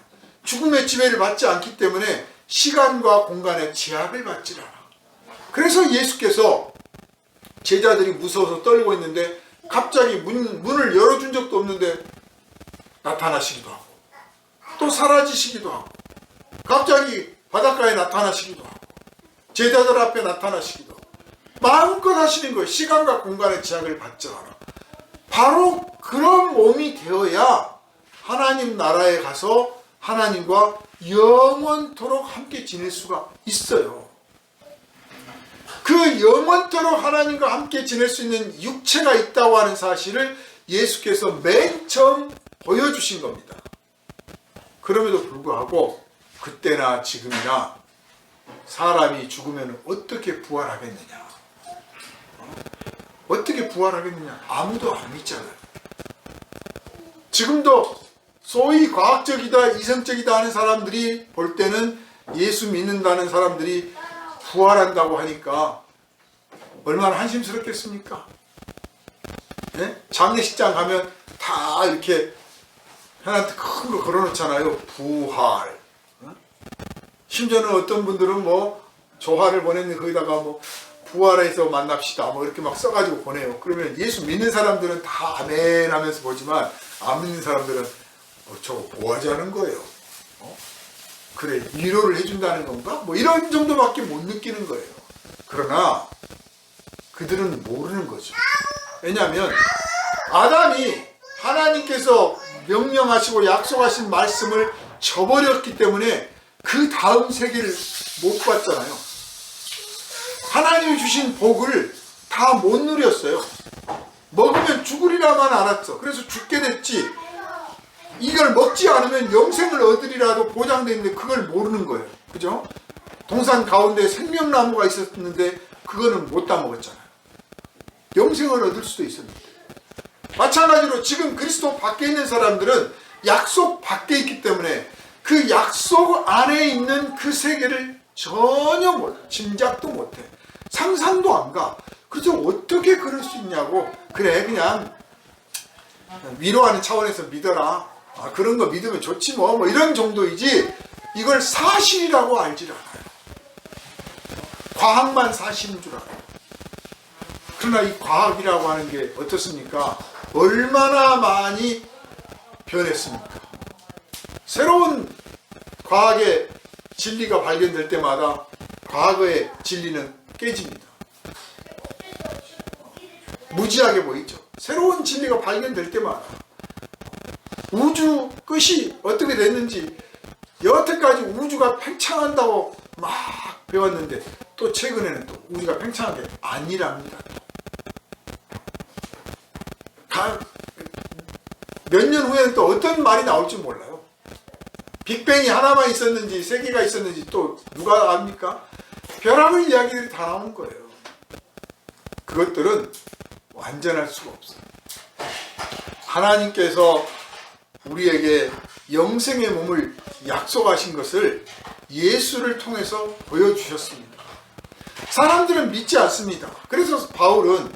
죽음의 지배를 받지 않기 때문에 시간과 공간의 제약을 받지 않아. 그래서 예수께서 제자들이 무서워서 떨고 있는데 갑자기 문을 열어준 적도 없는데 나타나시기도 하고 또 사라지시기도 하고 갑자기 바닷가에 나타나시기도 하고 제자들 앞에 나타나시기도 하고 마음껏 하시는 거예요. 시간과 공간의 제약을 받지 않아. 바로 그런 몸이 되어야 하나님 나라에 가서 하나님과 영원토록 함께 지낼 수가 있어요. 그 영원토록 하나님과 함께 지낼 수 있는 육체가 있다고 하는 사실을 예수께서 맨 처음 보여주신 겁니다. 그럼에도 불구하고 그때나 지금이나 사람이 죽으면 어떻게 부활하겠느냐? 어떻게 부활하겠느냐? 아무도 안 믿잖아요. 지금도 소위 과학적이다, 이성적이다 하는 사람들이 볼 때는 예수 믿는다는 사람들이 부활한다고 하니까 얼마나 한심스럽겠습니까? 네? 장례식장 가면 다 이렇게 하나한테 큰 거 걸어놓잖아요. 부활. 심지어는 어떤 분들은 뭐 조화를 보냈는데 거기다가 뭐 부활해서 만납시다 뭐 이렇게 막 써가지고 보내요. 그러면 예수 믿는 사람들은 다 아멘 하면서 보지만 안 믿는 사람들은 저거 뭐 하자는 거예요? 그래 위로를 해준다는 건가? 뭐 이런 정도밖에 못 느끼는 거예요. 그러나 그들은 모르는 거죠. 왜냐하면 아담이 하나님께서 명령하시고 약속하신 말씀을 저버렸기 때문에 그 다음 세계를 못 봤잖아요. 하나님이 주신 복을 다 못 누렸어요. 먹으면 죽으리라만 알았어. 그래서 죽게 됐지. 이걸 먹지 않으면 영생을 얻으리라도 보장되어 있는데 그걸 모르는 거예요. 그죠? 동산 가운데 생명나무가 있었는데 그거는 못 다 먹었잖아요. 영생을 얻을 수도 있었는데, 마찬가지로 지금 그리스도 밖에 있는 사람들은 약속 밖에 있기 때문에 그 약속 안에 있는 그 세계를 전혀 짐작도 못해. 상상도 안 가. 그래서 어떻게 그럴 수 있냐고. 그래, 그냥 위로하는 차원에서 믿어라. 그런 거 믿으면 좋지 뭐 이런 정도이지, 이걸 사실이라고 알질 않아요. 과학만 사실인 줄 알아요. 그러나 이 과학이라고 하는 게 어떻습니까? 얼마나 많이 변했습니까? 새로운 과학의 진리가 발견될 때마다 과거의 진리는 깨집니다. 무지하게 보이죠. 새로운 진리가 발견될 때마다 우주 끝이 어떻게 됐는지, 여태까지 우주가 팽창한다고 막 배웠는데 또 최근에는 또 우주가 팽창한 게 아니랍니다. 몇 년 후에는 또 어떤 말이 나올지 몰라요. 빅뱅이 하나만 있었는지 세 개가 있었는지 또 누가 압니까? 별하별 이야기들이 다 나오는 거예요. 그것들은 완전할 수가 없어요. 하나님께서 우리에게 영생의 몸을 약속하신 것을 예수를 통해서 보여주셨습니다. 사람들은 믿지 않습니다. 그래서 바울은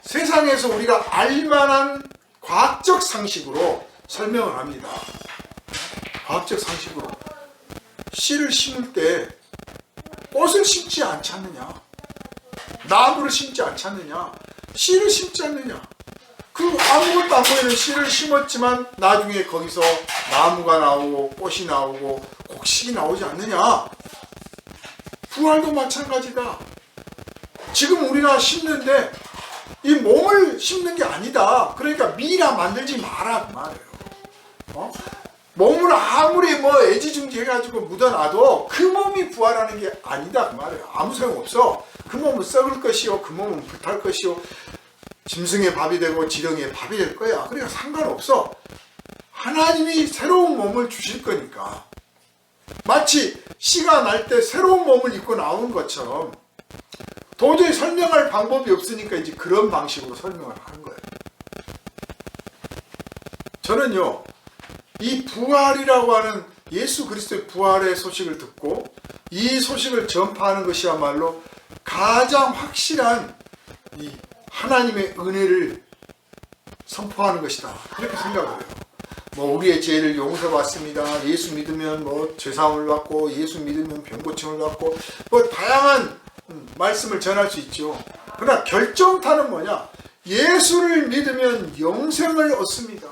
세상에서 우리가 알만한 과학적 상식으로 설명을 합니다. 과학적 상식으로 씨를 심을 때 꽃을 심지 않지 않느냐, 나무를 심지 않지 않느냐, 씨를 심지 않느냐. 그 아무것도 안 보이는 씨를 심었지만 나중에 거기서 나무가 나오고 꽃이 나오고 곡식이 나오지 않느냐. 부활도 마찬가지다. 지금 우리가 심는데 이 몸을 심는 게 아니다. 그러니까 미라 만들지 마라 그 말이에요. 몸을 아무리 애지중지 해가지고 묻어놔도 그 몸이 부활하는 게 아니다 그 말이에요. 아무 소용없어. 그 몸은 썩을 것이요, 그 몸은 불탈 것이요, 짐승의 밥이 되고 지렁이의 밥이 될 거야. 그러니까 상관없어. 하나님이 새로운 몸을 주실 거니까. 마치 씨가 날 때 새로운 몸을 입고 나오는 것처럼 도저히 설명할 방법이 없으니까 이제 그런 방식으로 설명을 하는 거예요. 저는요, 이 부활이라고 하는 예수 그리스도의 부활의 소식을 듣고 이 소식을 전파하는 것이야말로 가장 확실한 이 하나님의 은혜를 선포하는 것이다. 이렇게 생각을 해요. 우리의 죄를 용서받습니다. 예수 믿으면 죄사함을 받고, 예수 믿으면 병고침을 받고, 다양한 말씀을 전할 수 있죠. 그러나 결정타는 뭐냐? 예수를 믿으면 영생을 얻습니다.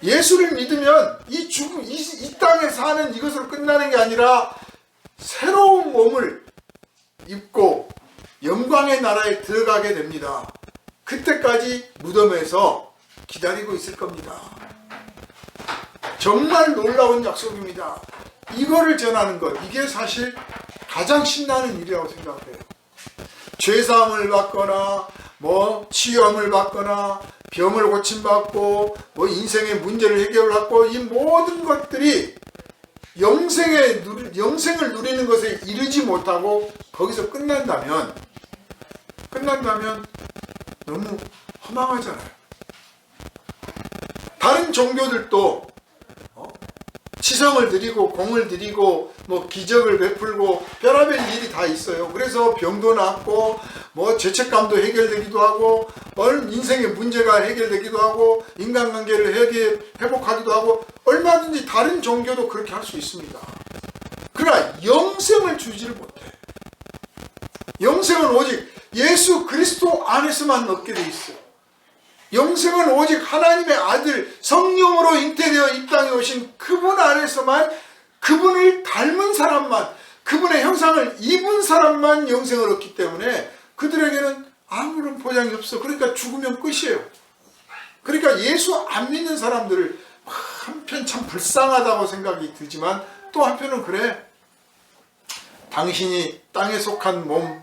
예수를 믿으면 이 땅에 사는 이것으로 끝나는 게 아니라 새로운 몸을 입고 영광의 나라에 들어가게 됩니다. 그때까지 무덤에서 기다리고 있을 겁니다. 정말 놀라운 약속입니다. 이거를 전하는 것, 이게 사실 가장 신나는 일이라고 생각해요. 죄사함을 받거나 치유함을 받거나 병을 고침받고 인생의 문제를 해결받고, 이 모든 것들이 영생을 누리는 것에 이르지 못하고 거기서 끝난다면 너무 허망하잖아요. 다른 종교들도 치성을 드리고 공을 드리고 기적을 베풀고 별의별 일이 다 있어요. 그래서 병도 낫고 죄책감도 해결되기도 하고 인생의 문제가 해결되기도 하고 인간관계를 회복하기도 하고, 얼마든지 다른 종교도 그렇게 할 수 있습니다. 그러나 영생을 주지를 못해. 영생은 오직 예수 그리스도 안에서만 얻게 돼 있어요. 영생은 오직 하나님의 아들 성령으로 잉태되어 이 땅에 오신 그분 안에서만, 그분을 닮은 사람만, 그분의 형상을 입은 사람만 영생을 얻기 때문에 그들에게는 아무런 보장이 없어. 그러니까 죽으면 끝이에요. 그러니까 예수 안 믿는 사람들을 한편 참 불쌍하다고 생각이 들지만 또 한편은 그래, 당신이 땅에 속한 몸,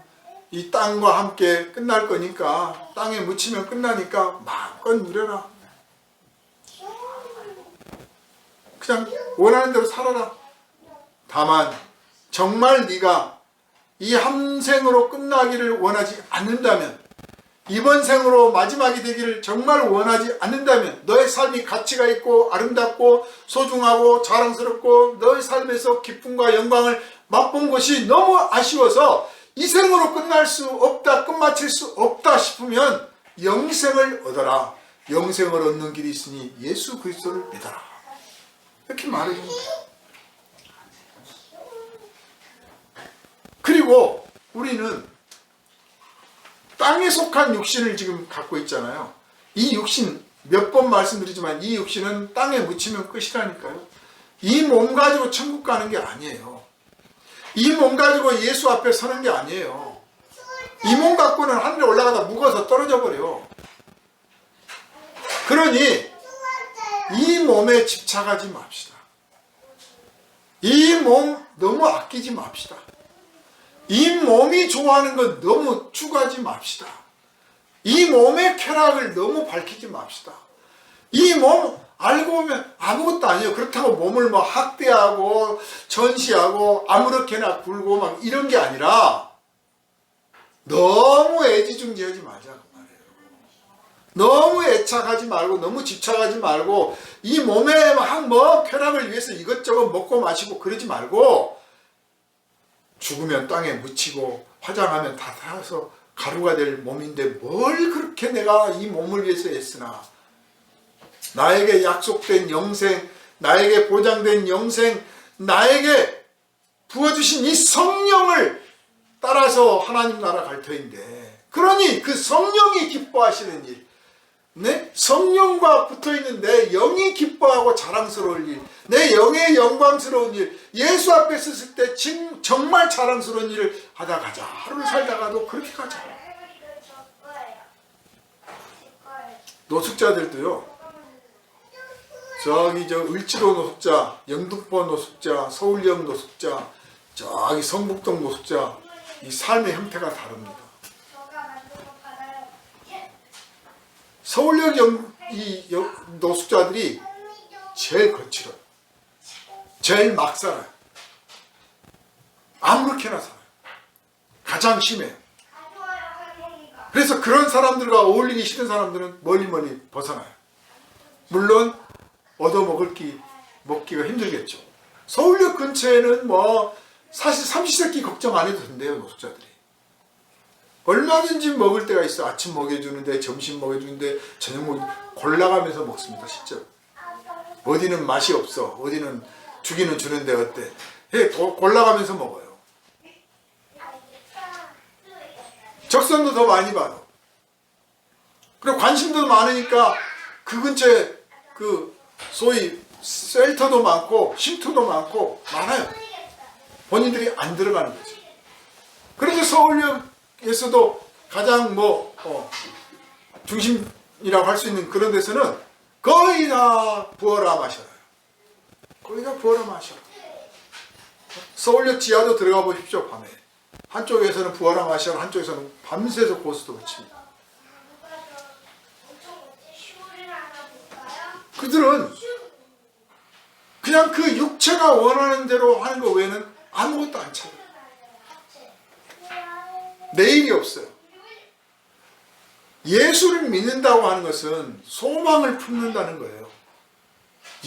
이 땅과 함께 끝날 거니까, 땅에 묻히면 끝나니까 마음껏 누려라. 그냥 원하는 대로 살아라. 다만 정말 네가 이 한 생으로 끝나기를 원하지 않는다면, 이번 생으로 마지막이 되기를 정말 원하지 않는다면, 너의 삶이 가치가 있고 아름답고 소중하고 자랑스럽고 너의 삶에서 기쁨과 영광을 맛본 것이 너무 아쉬워서 이 생으로 끝날 수 없다, 끝마칠 수 없다 싶으면 영생을 얻어라. 영생을 얻는 길이 있으니 예수 그리스도를 믿어라. 이렇게 말해줍니다. 그리고 우리는 땅에 속한 육신을 지금 갖고 있잖아요. 이 육신, 몇 번 말씀드리지만 이 육신은 땅에 묻히면 끝이라니까요. 이 몸 가지고 천국 가는 게 아니에요. 이 몸 가지고 예수 앞에 서는 게 아니에요. 이 몸 갖고는 하늘에 올라가다 묵어서 떨어져 버려. 그러니 이 몸에 집착하지 맙시다. 이 몸 너무 아끼지 맙시다. 이 몸이 좋아하는 건 너무 추구하지 맙시다. 이 몸의 쾌락을 너무 밝히지 맙시다. 이 몸 알고 보면 아무것도 아니에요. 그렇다고 몸을 뭐 학대하고 전시하고 아무렇게나 굴고 막 이런 게 아니라 너무 애지중지하지 말자 그 말이에요. 너무 애착하지 말고 너무 집착하지 말고 이 몸에 막 뭐 쾌락을 위해서 이것저것 먹고 마시고 그러지 말고 죽으면 땅에 묻히고 화장하면 다 타서 가루가 될 몸인데 뭘 그렇게 내가 이 몸을 위해서 애쓰나. 나에게 약속된 영생, 나에게 보장된 영생, 나에게 부어주신 이 성령을 따라서 하나님 나라 갈 터인데, 그러니 그 성령이 기뻐하시는 일, 네? 성령과 붙어있는 내 영이 기뻐하고 자랑스러울 일, 내 영의 영광스러운 일, 예수 앞에 섰을 때 정말 자랑스러운 일을 하다 가자. 하루를 살다가도 그렇게 가자. 노숙자들도요, 저기 저 을지로 노숙자, 영등포 노숙자, 서울역 노숙자, 저기 성북동 노숙자, 이 삶의 형태가 다릅니다. 서울역 노숙자들이 제일 거칠어요. 제일 막 살아요. 아무렇게나 살아요. 가장 심해요. 그래서 그런 사람들과 어울리기 싫은 사람들은 멀리 벗어나요. 물론 먹기가 힘들겠죠. 서울역 근처에는 뭐 사실 삼시세끼 걱정 안 해도 된대요. 노숙자들이 얼마든지 먹을 때가 있어. 아침 먹여주는데, 점심 먹여주는데, 저녁 골라가면서 먹습니다. 실제로. 어디는 맛이 없어, 어디는 주기는 주는데 어때, 골라가면서 먹어요. 적선도 더 많이 받아. 그리고 관심도 많으니까 그 근처에 그 소위 셀터도 많고 쉼터도 많고 많아요. 본인들이 안 들어가는 거죠. 그래서 서울역에서도 가장 중심이라고 할 수 있는 그런 데서는 거의 다 부어라 마셔요. 거의 다 부어라 마셔. 서울역 지하도 들어가 보십시오. 밤에 한쪽에서는 부어라 마셔, 한쪽에서는 밤새서 고스톱을 칩니다. 그들은 그냥 그 육체가 원하는 대로 하는 것 외에는 아무것도 안 찾아요. 내일이 없어요. 예수를 믿는다고 하는 것은 소망을 품는다는 거예요.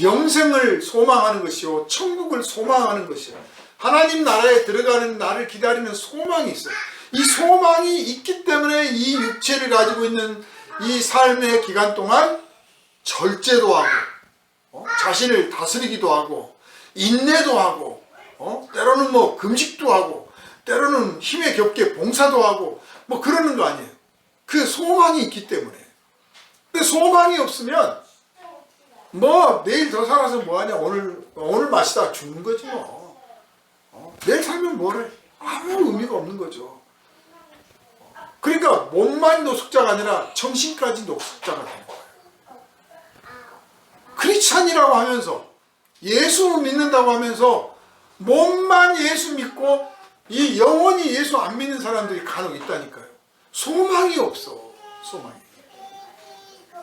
영생을 소망하는 것이요, 천국을 소망하는 것이요, 하나님 나라에 들어가는 나를 기다리는 소망이 있어요. 이 소망이 있기 때문에 이 육체를 가지고 있는 이 삶의 기간 동안 절제도 하고, 자신을 다스리기도 하고, 인내도 하고, 때로는 뭐 금식도 하고, 때로는 힘에 겹게 봉사도 하고, 뭐 그러는 거 아니에요. 그 소망이 있기 때문에. 근데 소망이 없으면 뭐 내일 더 살아서 뭐하냐, 오늘 마시다 죽는 거지 뭐. 내일 살면 뭐래, 아무 의미가 없는 거죠. 그러니까 몸만 노숙자가 아니라 정신까지 노숙자가 되는 거예요. 크리스찬이라고 하면서, 예수 믿는다고 하면서 몸만 예수 믿고 이 영원히 예수 안 믿는 사람들이 간혹 있다니까요. 소망이 없어. 소망이.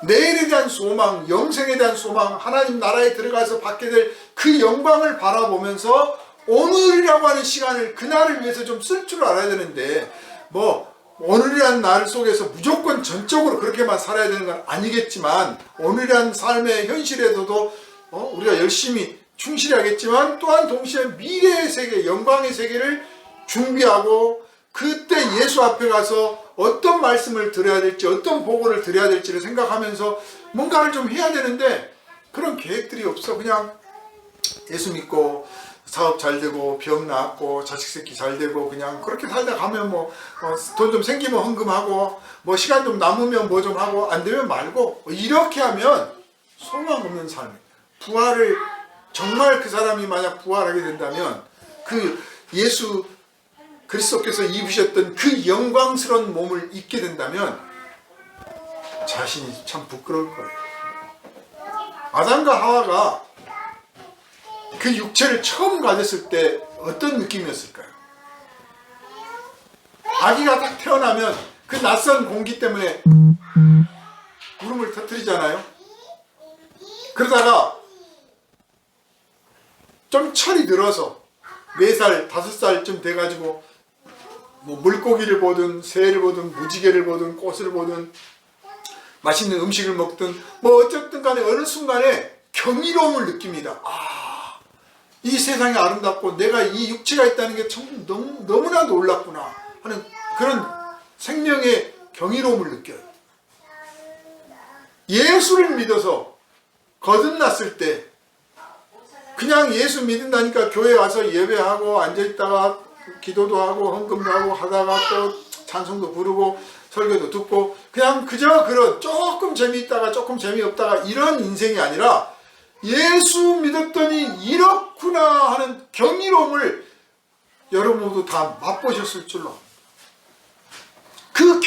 내일에 대한 소망, 영생에 대한 소망, 하나님 나라에 들어가서 받게 될 그 영광을 바라보면서 오늘이라고 하는 시간을 그날을 위해서 좀 쓸 줄 알아야 되는데, 뭐 오늘이란 날 속에서 무조건 전적으로 그렇게만 살아야 되는 건 아니겠지만, 오늘이란 삶의 현실에서도 우리가 열심히 충실하겠지만, 또한 동시에 미래의 세계, 영광의 세계를 준비하고, 그때 예수 앞에 가서 어떤 말씀을 드려야 될지, 어떤 보고를 드려야 될지를 생각하면서 뭔가를 좀 해야 되는데, 그런 계획들이 없어. 그냥 예수 믿고 사업 잘 되고 병 나았고 자식 새끼 잘 되고 그냥 그렇게 살다 가면 뭐 돈 좀 생기면 헌금하고 뭐 시간 좀 남으면 뭐 좀 하고 안 되면 말고, 이렇게 하면 소망 없는 삶이에요. 부활을 정말 그 사람이 만약 부활하게 된다면, 그 예수 그리스도께서 입으셨던 그 영광스러운 몸을 입게 된다면 자신이 참 부끄러울 거예요. 아담과 하와가 그 육체를 처음 가졌을 때 어떤 느낌이었을까요? 아기가 딱 태어나면 그 낯선 공기 때문에 울음을 터뜨리잖아요. 그러다가 좀 철이 들어서 4살, 5살쯤 돼가지고 뭐 물고기를 보든 새를 보든 무지개를 보든 꽃을 보든 맛있는 음식을 먹든 뭐 어쨌든 간에 어느 순간에 경이로움을 느낍니다. 이 세상이 아름답고 내가 이 육체가 있다는 게 참 너무나 놀랍구나 하는 그런 생명의 경이로움을 느껴요. 예수를 믿어서 거듭났을 때 그냥 예수 믿는다니까 교회 와서 예배하고 앉아있다가 기도도 하고 헌금도 하고 하다가 또 찬송도 부르고 설교도 듣고 그냥 그저 그런 조금 재미있다가 조금 재미없다가 이런 인생이 아니라, 예수 믿었더니 이렇구나 하는 경이로움을 여러분 모두 다 맛보셨을 줄로. 그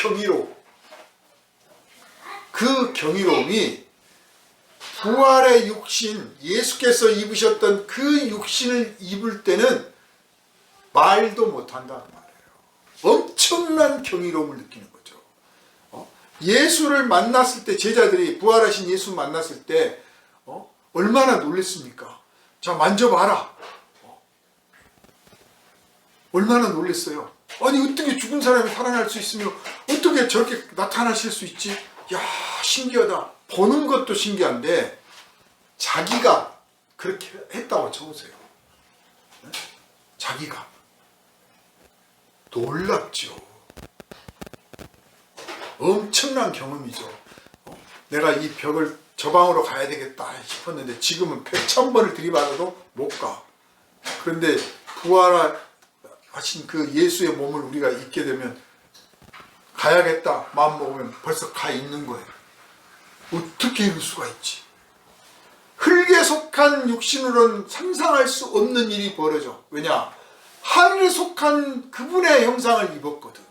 경이로움이 부활의 육신, 예수께서 입으셨던 그 육신을 입을 때는 말도 못한다는 말이에요. 엄청난 경이로움을 느끼는 거죠. 예수를 만났을 때, 제자들이 부활하신 예수 만났을 때 얼마나 놀랬습니까? 자, 만져봐라. 얼마나 놀랬어요. 아니, 어떻게 죽은 사람이 살아날 수 있으며 어떻게 저렇게 나타나실 수 있지? 야, 신기하다. 보는 것도 신기한데 자기가 그렇게 했다고 쳐보세요. 자기가 놀랍죠. 엄청난 경험이죠. 내가 이 벽을 저 방으로 가야 되겠다 싶었는데 지금은 100,000번을 들이받아도 못 가. 그런데 부활하신 그 예수의 몸을 우리가 입게 되면 가야겠다 마음 먹으면 벌써 가 있는 거예요. 어떻게 이럴 수가 있지? 흙에 속한 육신으로는 상상할 수 없는 일이 벌어져. 왜냐? 하늘에 속한 그분의 형상을 입었거든.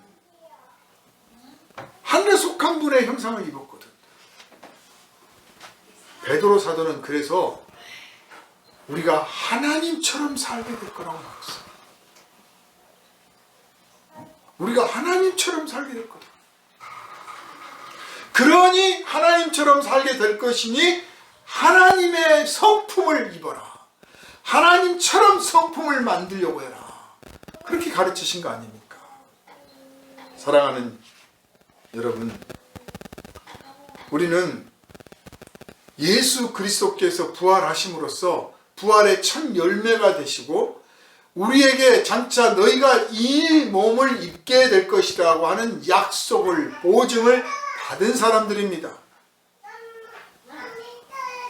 하늘에 속한 분의 형상을 입었거든. 베드로 사도는 그래서 우리가 하나님처럼 살게 될 거라고 말했어요. 우리가 하나님처럼 살게 될 거다. 그러니 하나님처럼 살게 될 것이니 하나님의 성품을 입어라. 하나님처럼 성품을 만들려고 해라. 그렇게 가르치신 거 아닙니까? 사랑하는 여러분, 우리는 예수 그리스도께서 부활하심으로써 부활의 첫 열매가 되시고 우리에게 장차 너희가 이 몸을 입게 될 것이라고 하는 약속을, 보증을 받은 사람들입니다.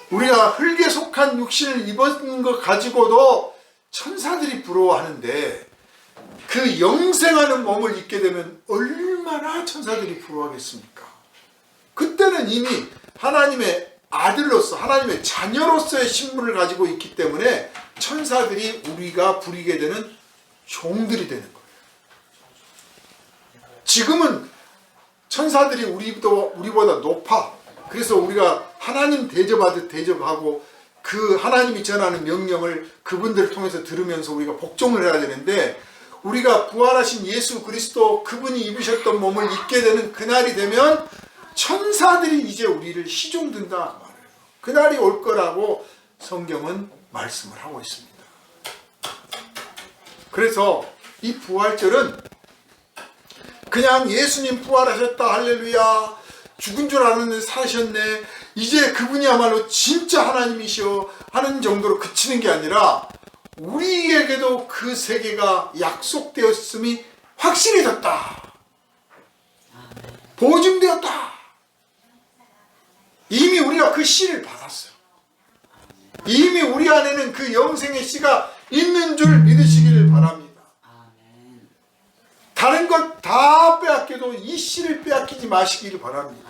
우리가 흙에 속한 육신을 입은 것 가지고도 천사들이 부러워하는데 그 영생하는 몸을 입게 되면 얼마나 천사들이 부러워하겠습니까? 그때는 이미 하나님의 아들로서, 하나님의 자녀로서의 신분을 가지고 있기 때문에 천사들이 우리가 부리게 되는 종들이 되는 거예요. 지금은 천사들이 우리보다 높아. 그래서 우리가 하나님 대접하듯 대접하고 그 하나님이 전하는 명령을 그분들을 통해서 들으면서 우리가 복종을 해야 되는데, 우리가 부활하신 예수 그리스도 그분이 입으셨던 몸을 입게 되는 그날이 되면 천사들이 이제 우리를 시종든다 말이에요. 그날이 올 거라고 성경은 말씀을 하고 있습니다. 그래서 이 부활절은 그냥 예수님 부활하셨다 할렐루야 죽은 줄 알았는데 살으셨네 이제 그분이야말로 진짜 하나님이시여 하는 정도로 그치는 게 아니라 우리에게도 그 세계가 약속되었음이 확실해졌다. 보증되었다. 이미 우리가 그 씨를 받았어요. 이미 우리 안에는 그 영생의 씨가 있는 줄 믿으시기를 바랍니다. 다른 것 다 빼앗겨도 이 씨를 빼앗기지 마시기를 바랍니다.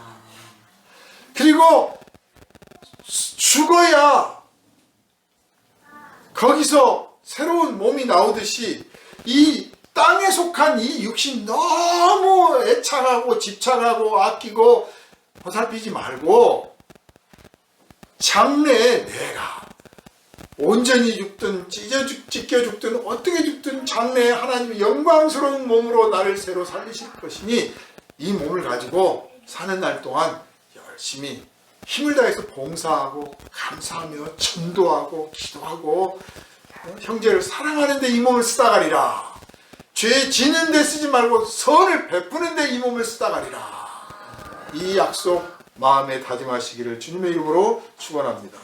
그리고 죽어야 거기서 새로운 몸이 나오듯이 이 땅에 속한 이 육신 너무 애착하고 집착하고 아끼고 보살피지 말고 장래에 내가 온전히 죽든 찢겨 죽든 어떻게 죽든 장래에 하나님의 영광스러운 몸으로 나를 새로 살리실 것이니 이 몸을 가지고 사는 날 동안 열심히 힘을 다해서 봉사하고 감사하며 전도하고 기도하고 형제를 사랑하는 데 이 몸을 쓰다 가리라. 죄 지는 데 쓰지 말고 선을 베푸는 데 이 몸을 쓰다 가리라. 이 약속 마음에 다짐하시기를 주님의 이름으로 축원합니다.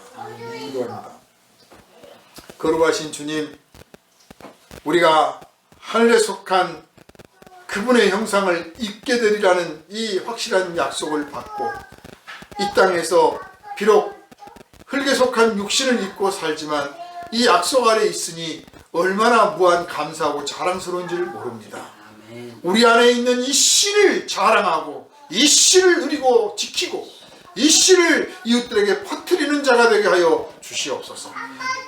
기도합니다. 거룩하신 주님, 우리가 하늘에 속한 그분의 형상을 입게 되리라는 이 확실한 약속을 받고 이 땅에서 비록 흙에 속한 육신을 입고 살지만 이 약속 아래 있으니 얼마나 무한 감사하고 자랑스러운지를 모릅니다. 우리 안에 있는 이 씨를 자랑하고 이 씨를 누리고 지키고 이 씨를 이웃들에게 퍼뜨리는 자가 되게 하여 주시옵소서.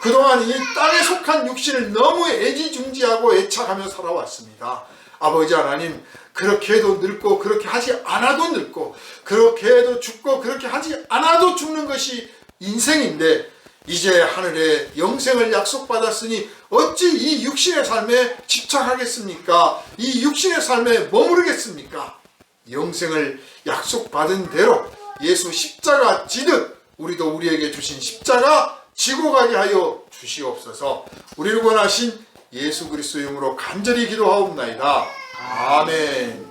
그동안 이 땅에 속한 육신을 너무 애지중지하고 애착하며 살아왔습니다. 아버지 하나님, 그렇게 해도 늙고 그렇게 하지 않아도 늙고 그렇게 해도 죽고 그렇게 하지 않아도 죽는 것이 인생인데 이제 하늘에 영생을 약속받았으니 어찌 이 육신의 삶에 집착하겠습니까? 이 육신의 삶에 머무르겠습니까? 영생을 약속받은 대로 예수 십자가 지듯 우리도 우리에게 주신 십자가 지고 가게 하여 주시옵소서. 우리를 원하신 예수 그리스도의 이름으로 간절히 기도하옵나이다. 아멘.